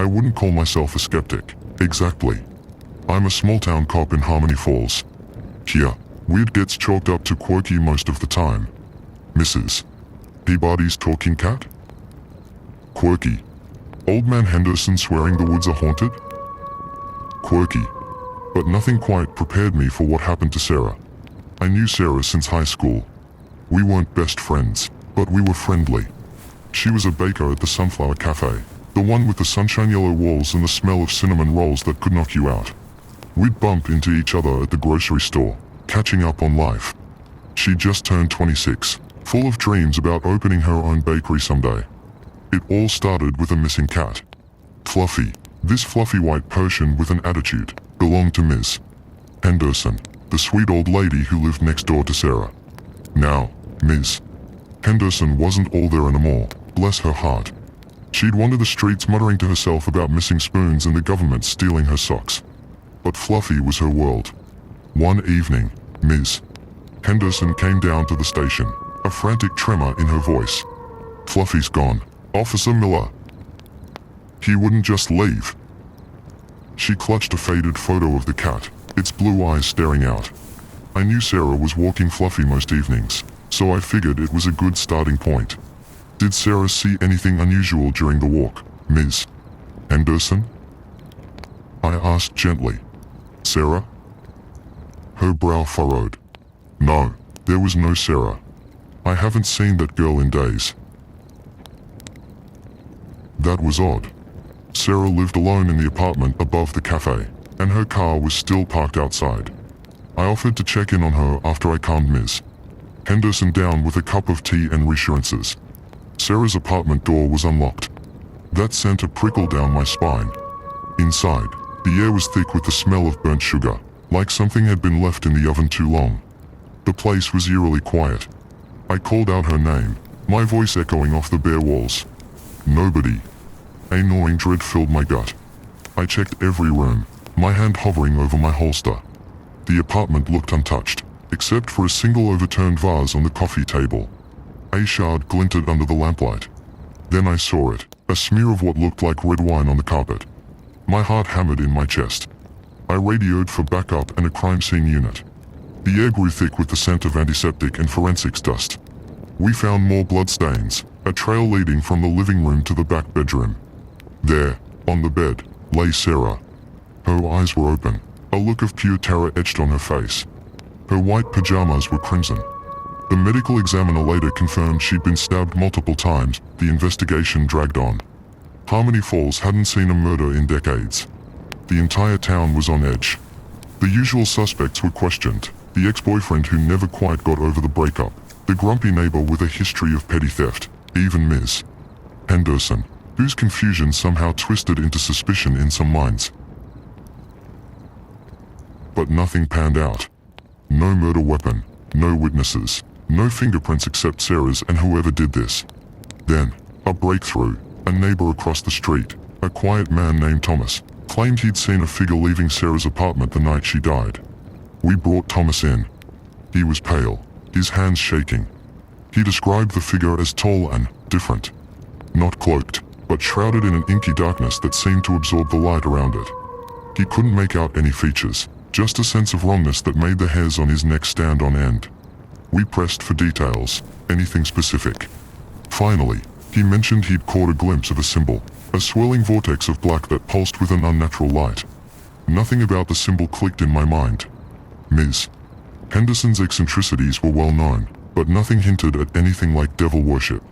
I wouldn't call myself a skeptic. Exactly. I'm a small-town cop in Harmony Falls. Here, weird gets chalked up to quirky most of the time. Mrs. Peabody's talking cat? Quirky. Old Man Henderson swearing the woods are haunted? Quirky. But nothing quite prepared me for what happened to Sarah. I knew Sarah since high school. We weren't best friends, but we were friendly. She was a baker at the Sunflower Cafe, the one with the sunshine yellow walls and the smell of cinnamon rolls that could knock you out. We'd bump into each other at the grocery store, catching up on life. She just turned 26, full of dreams about opening her own bakery someday. It all started with a missing cat. Fluffy, this fluffy white Persian with an attitude, belonged to Ms. Henderson, the sweet old lady who lived next door to Sarah. Now, Ms. Henderson wasn't all there anymore, bless her heart. She'd wander the streets muttering to herself about missing spoons and the government stealing her socks. But Fluffy was her world. One evening, Ms. Henderson came down to the station, a frantic tremor in her voice. Fluffy's gone, Officer Miller. He wouldn't just leave. She clutched a faded photo of the cat, its blue eyes staring out. I knew Sarah was walking Fluffy most evenings, so I figured it was a good starting point. Did Sarah see anything unusual during the walk, Ms. Henderson? I asked gently. Sarah? Her brow furrowed. No, there was no Sarah. I haven't seen that girl in days. That was odd. Sarah lived alone in the apartment above the cafe, and her car was still parked outside. I offered to check in on her after I calmed Ms. Henderson down with a cup of tea and reassurances. Sarah's apartment door was unlocked. That sent a prickle down my spine. Inside, the air was thick with the smell of burnt sugar, like something had been left in the oven too long. The place was eerily quiet. I called out her name, my voice echoing off the bare walls. Nobody. A gnawing dread filled my gut. I checked every room, my hand hovering over my holster. The apartment looked untouched, except for a single overturned vase on the coffee table. A shard glinted under the lamplight. Then I saw it, a smear of what looked like red wine on the carpet. My heart hammered in my chest. I radioed for backup and a crime scene unit. The air grew thick with the scent of antiseptic and forensics dust. We found more bloodstains, a trail leading from the living room to the back bedroom. There, on the bed, lay Sarah. Her eyes were open, a look of pure terror etched on her face. Her white pajamas were crimson. The medical examiner later confirmed she'd been stabbed multiple times. The investigation dragged on. Harmony Falls hadn't seen a murder in decades. The entire town was on edge. The usual suspects were questioned. The ex-boyfriend who never quite got over the breakup, the grumpy neighbor with a history of petty theft, even Ms. Henderson, whose confusion somehow twisted into suspicion in some minds. But nothing panned out. No murder weapon, no witnesses, no fingerprints except Sarah's and whoever did this. Then, a breakthrough. A neighbor across the street, a quiet man named Thomas, claimed he'd seen a figure leaving Sarah's apartment the night she died. We brought Thomas in. He was pale, his hands shaking. He described the figure as tall and different. Not cloaked, but shrouded in an inky darkness that seemed to absorb the light around it. He couldn't make out any features, just a sense of wrongness that made the hairs on his neck stand on end. We pressed for details, anything specific. Finally, he mentioned he'd caught a glimpse of a symbol, a swirling vortex of black that pulsed with an unnatural light. Nothing about the symbol clicked in my mind. Ms. Henderson's eccentricities were well known, but nothing hinted at anything like devil worship.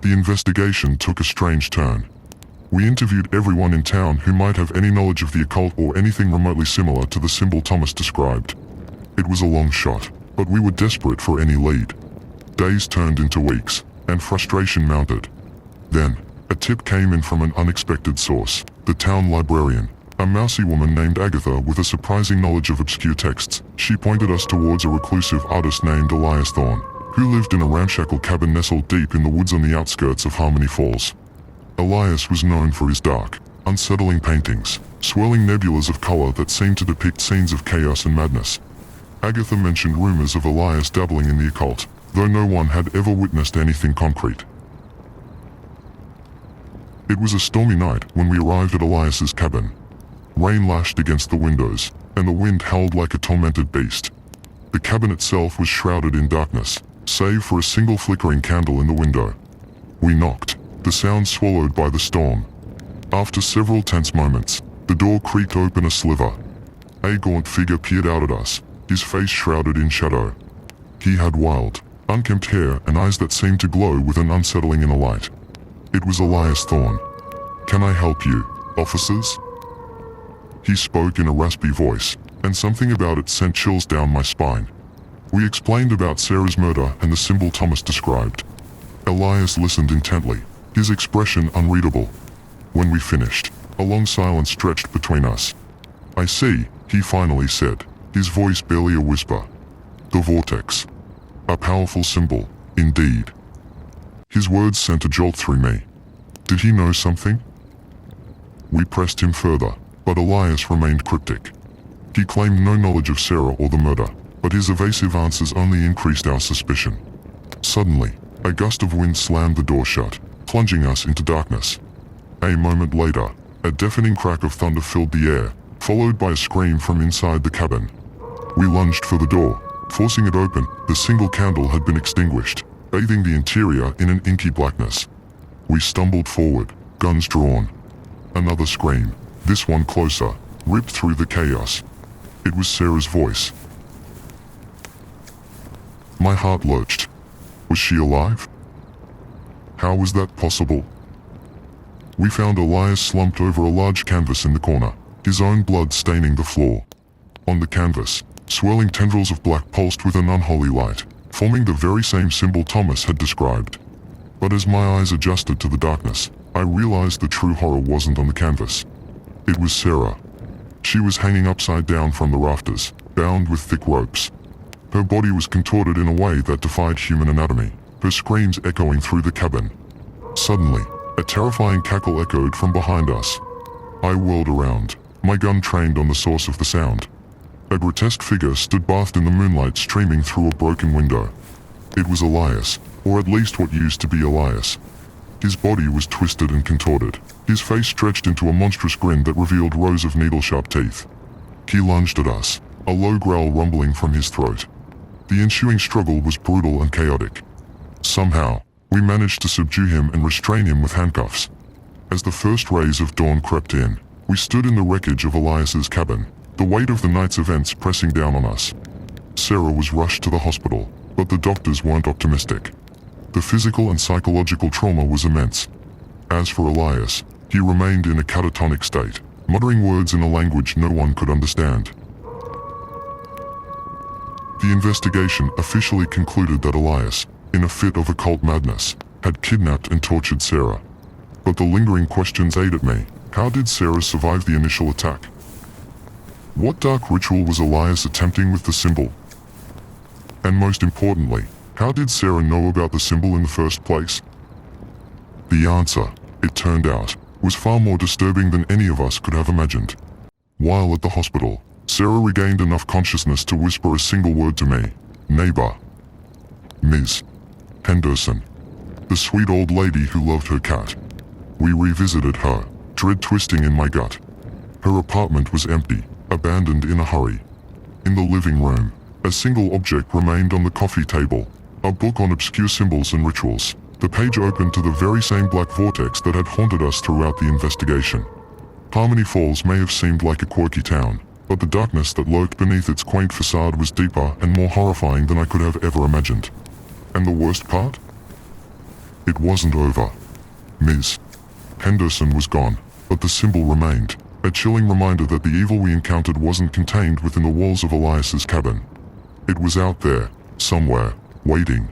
The investigation took a strange turn. We interviewed everyone in town who might have any knowledge of the occult or anything remotely similar to the symbol Thomas described. It was a long shot, but we were desperate for any lead. Days turned into weeks, and frustration mounted. Then, a tip came in from an unexpected source, the town librarian, a mousy woman named Agatha with a surprising knowledge of obscure texts. She pointed us towards a reclusive artist named Elias Thorne, who lived in a ramshackle cabin nestled deep in the woods on the outskirts of Harmony Falls. Elias was known for his dark, unsettling paintings, swirling nebulas of color that seemed to depict scenes of chaos and madness. Agatha mentioned rumors of Elias dabbling in the occult, though no one had ever witnessed anything concrete. It was a stormy night when we arrived at Elias's cabin. Rain lashed against the windows, and the wind howled like a tormented beast. The cabin itself was shrouded in darkness, save for a single flickering candle in the window. We knocked, the sound swallowed by the storm. After several tense moments, the door creaked open a sliver. A gaunt figure peered out at us, his face shrouded in shadow. He had wild, unkempt hair and eyes that seemed to glow with an unsettling inner light. It was Elias Thorne. "Can I help you, officers?" He spoke in a raspy voice, and something about it sent chills down my spine. We explained about Sarah's murder and the symbol Thomas described. Elias listened intently, his expression unreadable. When we finished, a long silence stretched between us. "I see," he finally said, his voice barely a whisper. "The vortex. A powerful symbol, indeed." His words sent a jolt through me. Did he know something? We pressed him further, but Elias remained cryptic. He claimed no knowledge of Sarah or the murder, but his evasive answers only increased our suspicion. Suddenly, a gust of wind slammed the door shut, plunging us into darkness. A moment later, a deafening crack of thunder filled the air, followed by a scream from inside the cabin. We lunged for the door, forcing it open. The single candle had been extinguished, bathing the interior in an inky blackness. We stumbled forward, guns drawn. Another scream, this one closer, ripped through the chaos. It was Sarah's voice. My heart lurched. Was she alive? How was that possible? We found Elias slumped over a large canvas in the corner, his own blood staining the floor. On the canvas, swirling tendrils of black pulsed with an unholy light, forming the very same symbol Thomas had described. But as my eyes adjusted to the darkness, I realized the true horror wasn't on the canvas. It was Sarah. She was hanging upside down from the rafters, bound with thick ropes. Her body was contorted in a way that defied human anatomy, her screams echoing through the cabin. Suddenly, a terrifying cackle echoed from behind us. I whirled around, my gun trained on the source of the sound. A grotesque figure stood bathed in the moonlight streaming through a broken window. It was Elias, or at least what used to be Elias. His body was twisted and contorted, his face stretched into a monstrous grin that revealed rows of needle-sharp teeth. He lunged at us, a low growl rumbling from his throat. The ensuing struggle was brutal and chaotic. Somehow, we managed to subdue him and restrain him with handcuffs. As the first rays of dawn crept in, we stood in the wreckage of Elias's cabin, the weight of the night's events pressing down on us. Sarah was rushed to the hospital, but the doctors weren't optimistic. The physical and psychological trauma was immense. As for Elias, he remained in a catatonic state, muttering words in a language no one could understand. The investigation officially concluded that Elias, in a fit of occult madness, had kidnapped and tortured Sarah. But the lingering questions ate at me. How did Sarah survive the initial attack? What dark ritual was Elias attempting with the symbol? And most importantly, how did Sarah know about the symbol in the first place? The answer, it turned out, was far more disturbing than any of us could have imagined. While at the hospital, Sarah regained enough consciousness to whisper a single word to me. Neighbor. Ms. Henderson. The sweet old lady who loved her cat. We revisited her, dread twisting in my gut. Her apartment was empty, abandoned in a hurry. In the living room, a single object remained on the coffee table, a book on obscure symbols and rituals. The page opened to the very same black vortex that had haunted us throughout the investigation. Harmony Falls may have seemed like a quirky town, but the darkness that lurked beneath its quaint facade was deeper and more horrifying than I could have ever imagined. And the worst part? It wasn't over. Ms. Henderson was gone, but the symbol remained, a chilling reminder that the evil we encountered wasn't contained within the walls of Elias's cabin. It was out there, somewhere, waiting,